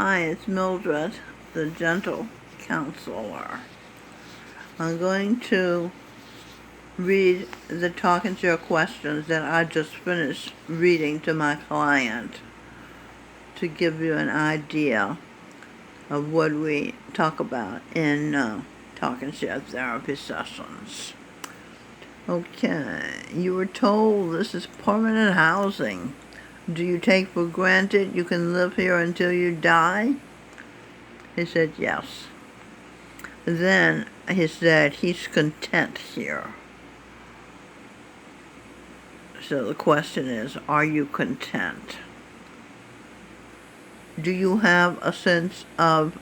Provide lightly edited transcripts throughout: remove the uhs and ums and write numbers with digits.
Hi, it's Mildred the Gentle Counselor. I'm going to read the Talk and Share questions that I just finished reading to my client to give you an idea of what we talk about in Talk and Share therapy sessions. Okay, you were told this is permanent housing. Do you take for granted you can live here until you die? He said yes. Then he said he's content here. So the question is, are you content? Do you have a sense of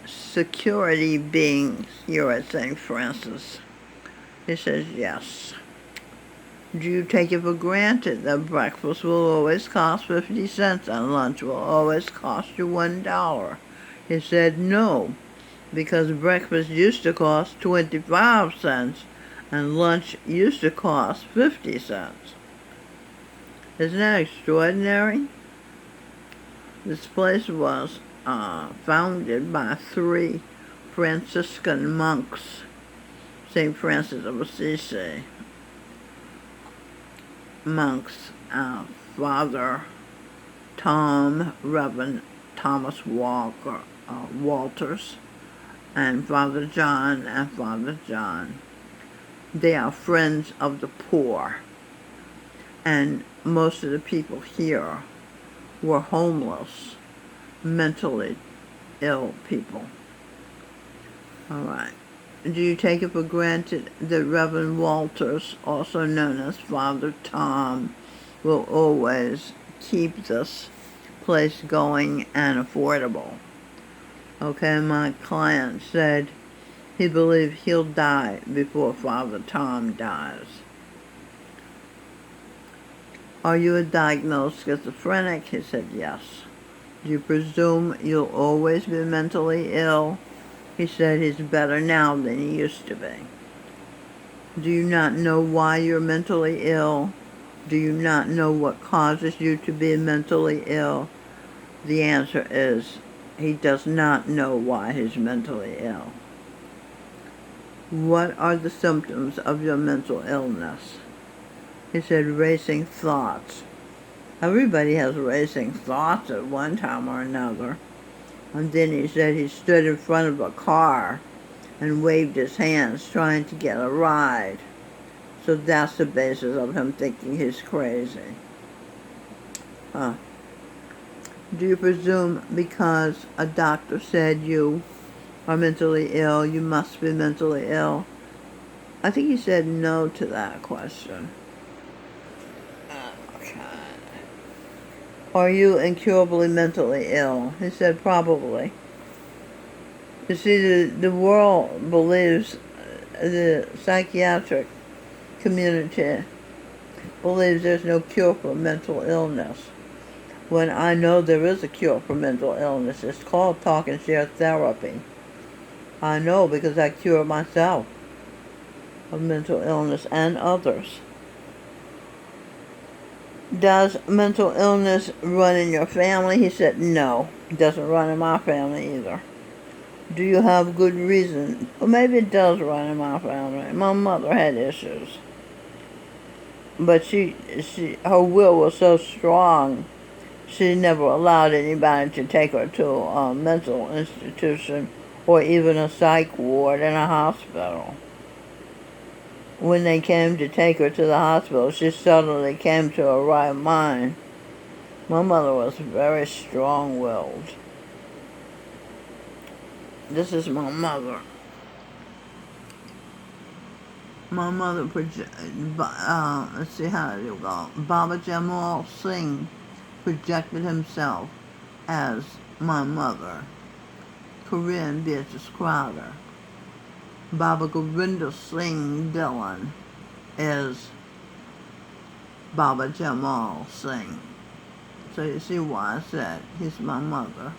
security being here at St. Francis? He says yes. Do you take it for granted that breakfast will always cost 50 cents and lunch will always cost you $1? He said no, because breakfast used to cost 25 cents and lunch used to cost 50 cents. Isn't that extraordinary? This place was founded by 3 Franciscan monks, St. Francis of Assisi monks, Father Tom, Reverend Thomas Walters, and Father John and Father John. They are friends of the poor, and most of the people here were homeless, mentally ill people. All right. Do you take it for granted that Reverend Walters, also known as Father Tom, will always keep this place going and affordable? Okay, my client said he believes he'll die before Father Tom dies. Are you a diagnosed schizophrenic? He said yes. Do you presume you'll always be mentally ill? He said he's better now than he used to be. Do you not know why you're mentally ill? Do you not know what causes you to be mentally ill? The answer is he does not know why he's mentally ill. What are the symptoms of your mental illness? He said racing thoughts. Everybody has racing thoughts at one time or another. And then he said he stood in front of a car and waved his hands trying to get a ride. So that's the basis of him thinking he's crazy. Do you presume because a doctor said you are mentally ill, you must be mentally ill? I think he said no to that question. Okay. Are you incurably mentally ill? He said probably. You see, the world believes, the psychiatric community believes there's no cure for mental illness. When I know there is a cure for mental illness, it's called Talk and Share therapy. I know because I cure myself of mental illness and others. Does mental illness run in your family? He said no, it doesn't run in my family either. Do you have good reason? Well, maybe it does run in my family. My mother had issues, but her will was so strong, she never allowed anybody to take her to a mental institution or even a psych ward in a hospital. When they came to take her to the hospital, she suddenly came to her right mind. My mother was very strong-willed. This is my mother. My mother, let's see how you go. Baba Jamal Singh projected himself as my mother. Korean Beatrice Crowder. Baba Gurinder Singh Dhillon is Baba Jamal Singh. So you see why I said he's my mother.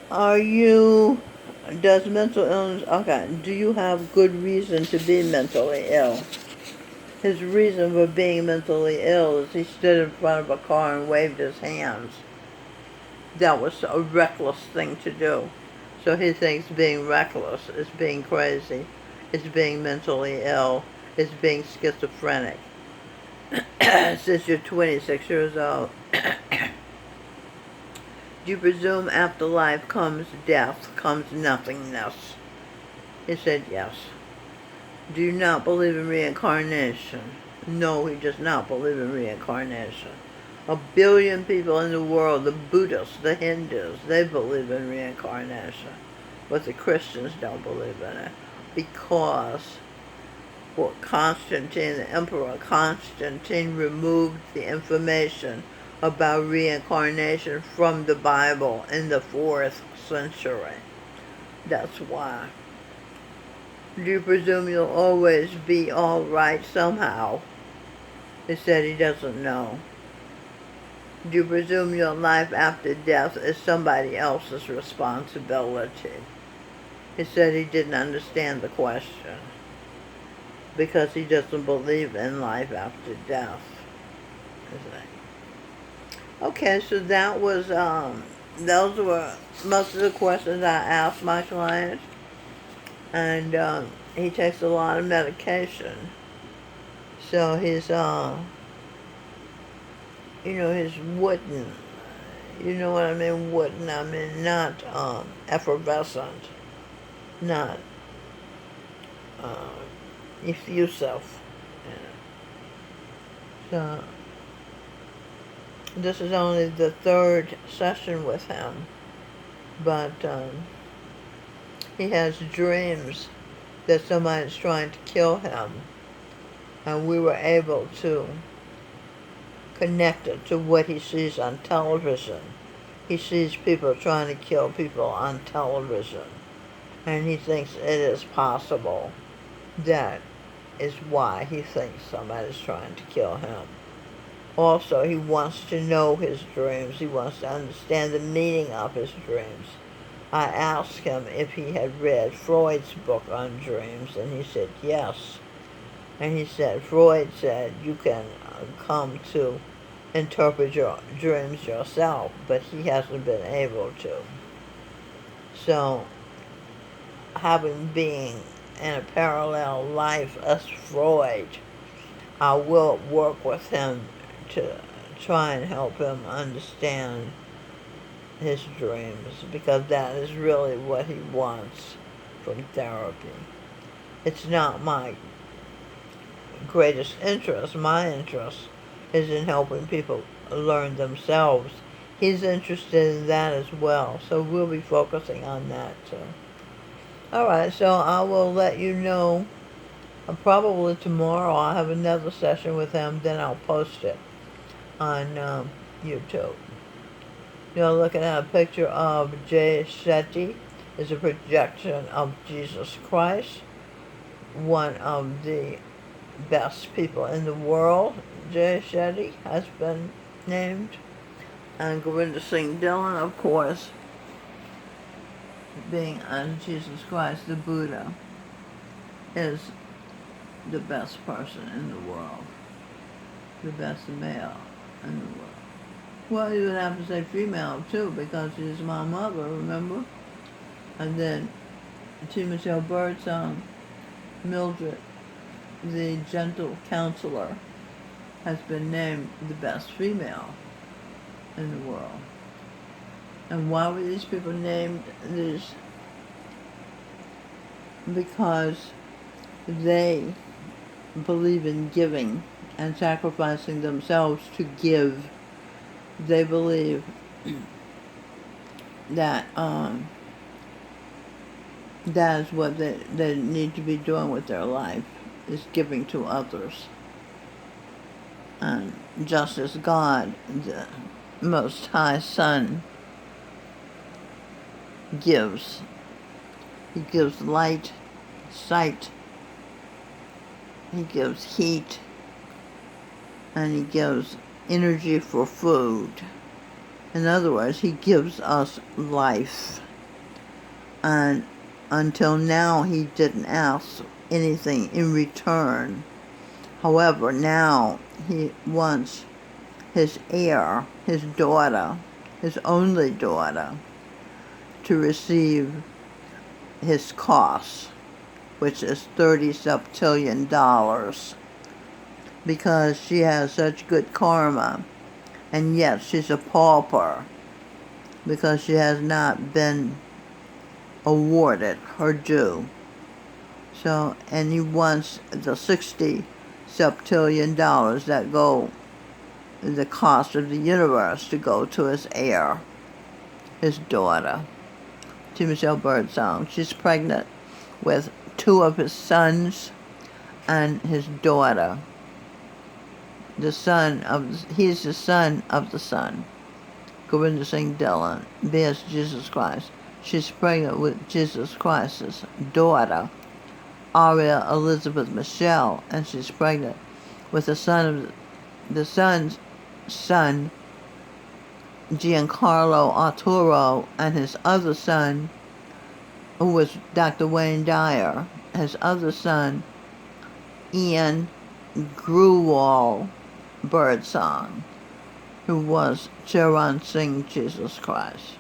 Do you have good reason to be mentally ill? His reason for being mentally ill is he stood in front of a car and waved his hands. That was a reckless thing to do. So he thinks being reckless is being crazy, is being mentally ill, is being schizophrenic. Since you're 26 years old, do you presume after life comes death, comes nothingness? He said yes. Do you not believe in reincarnation? No, he does not believe in reincarnation. 1 billion people in the world, the Buddhists, the Hindus, they believe in reincarnation. But the Christians don't believe in it. Because Constantine, the Emperor Constantine, removed the information about reincarnation from the Bible in the 4th century. That's why. Do you presume you'll always be all right somehow? He said he doesn't know. Do you presume your life after death is somebody else's responsibility? He said he didn't understand the question because he doesn't believe in life after death. Okay, so that was, those were most of the questions I asked my client. And he takes a lot of medication. So he's, he's wooden. You know what I mean? Wooden. I mean, not effervescent. Not effusive. So this is only the 3rd session with him. But he has dreams that somebody's trying to kill him. And we were able to connect it to what he sees on television. He sees people trying to kill people on television. And he thinks it is possible. That is why he thinks somebody's trying to kill him. Also, he wants to know his dreams. He wants to understand the meaning of his dreams. I asked him if he had read Freud's book on dreams, and he said yes. And he said, Freud said you can come to interpret your dreams yourself, but he hasn't been able to. So, having being in a parallel life as Freud, I will work with him to try and help him understand his dreams, because that is really what he wants from therapy. It's not my greatest interest. My interest is in helping people learn themselves. He's interested in that as well, so we'll be focusing on that too. Alright, so I will let you know, probably tomorrow I'll have another session with him, then I'll post it on YouTube. You're looking at a picture of Shetty. Is a projection of Jesus Christ, one of the best people in the world. Shetty has been named. And Gurinder Singh Dhillon, of course, being on Jesus Christ, the Buddha, is the best person in the world. The best male in the world. Well, you would have to say female, too, because she's my mother, remember? And then tMichelle Birdsong, Mildred the Gentle Counselor, has been named the best female in the world. And why were these people named this? Because they believe in giving and sacrificing themselves to give. They believe that that is what they need to be doing with their life, is giving to others. And just as God, the Most High Son, gives. He gives light, sight, he gives heat, and he gives energy for food. In other words, he gives us life. And until now, he didn't ask anything in return. However, now he wants his heir, his daughter, his only daughter, to receive his costs, which is $30 septillion, because she has such good karma, and yet she's a pauper because she has not been awarded her due. So, and he wants the $60 septillion that go, the cost of the universe, to go to his heir, his daughter, tMichelle Birdsong. She's pregnant with 2 of his sons and his daughter. He's the son of the son. Gurinder Singh Dhillon bears Jesus Christ. She's pregnant with Jesus Christ's daughter, Aria Elizabeth Michelle, and she's pregnant with the son's son, Giancarlo Arturo, and his other son, who was Dr. Wayne Dyer, his other son, Ian Gruwal Birdsong, who was Charan Singh Jesus Christ.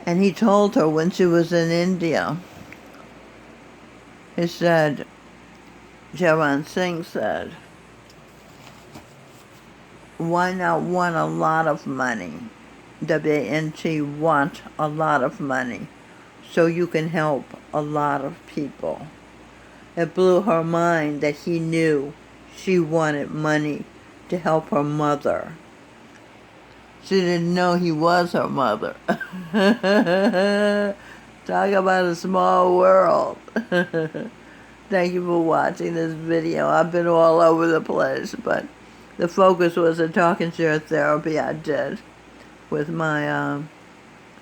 And he told her when she was in India, he said, Charan Singh said, why not want a lot of money? W-A-N-T, want a lot of money, so you can help a lot of people. It blew her mind that he knew she wanted money to help her mother. She didn't know he was her mother. Talk about a small world. Thank you for watching this video. I've been all over the place, but the focus was a talk and share therapy I did with my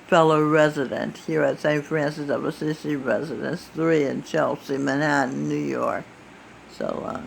fellow resident here at St. Francis of Assisi Residence 3 in Chelsea, Manhattan, New York. So,